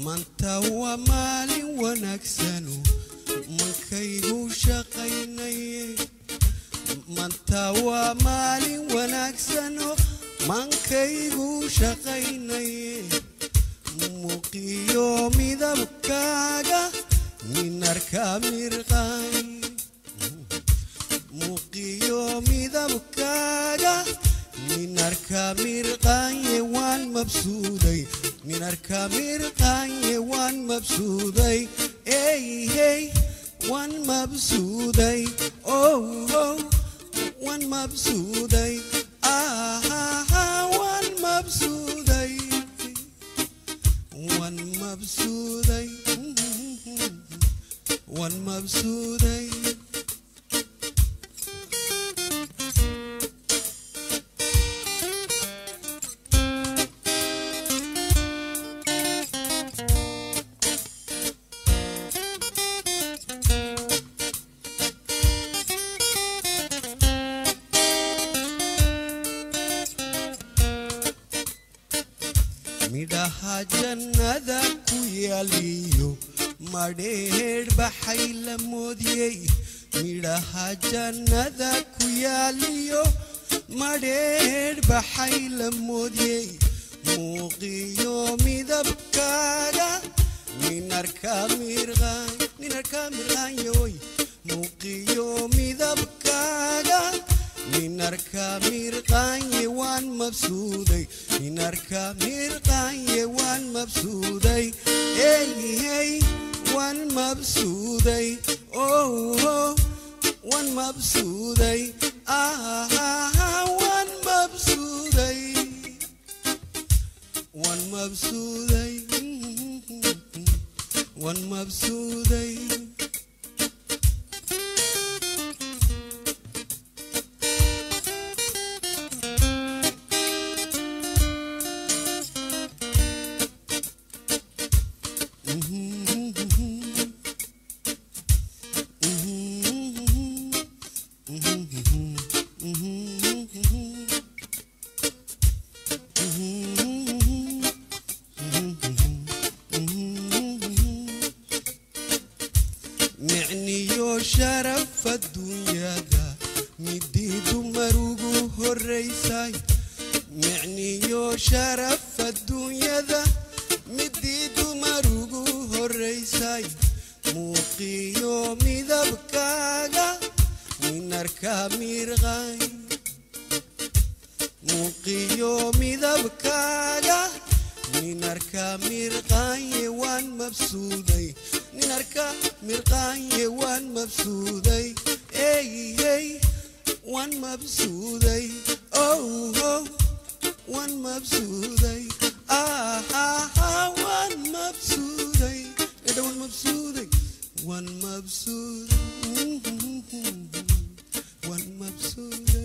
maanta waa maalin wanaagsano mankaygu shaqaynaye maanta waa maalin wanaagsano mankaygu shaqaynaye muuqiyo midabkaaga minarka mirqay muuqiyo midabkaaga minarka mirqaye waan mabsuuday minarka mirqaye waan mabsuuday hey waan mabsuuday oh waan mabsuuday waan mabsuuday waan mabsuuday waan mabsuuday midhaha jannada ku yaaliyo madheedh baxay la moodiyey midhaha jannada ku yaaliyo madheedh baxay la moodiyey muuqiyo midabkaaga minarka mirqayoy muuqiyo midabkaaga minarka mirqaye waan mabsuuday minarka mirqaye waan mabsuuday hey waan mabsuuday oh waan mabsuuday waan mabsuuday waan mabsuuday waan mabsuuday معنيو شرف الدنيا دا مديدو مروغو هالريساي معنيو شرف الدنيا دا مديدو مروغو هالريساي موقيو مدبكاغا minarka mirqay muuqiyo midabkaaga minarka mirqaye waan mabsuuday minarka mirqaye waan mabsuuday hey waan mabsuuday oh waan mabsuuday waan mabsuuday waan mabsuuday waan mabsuuday one mabsuuday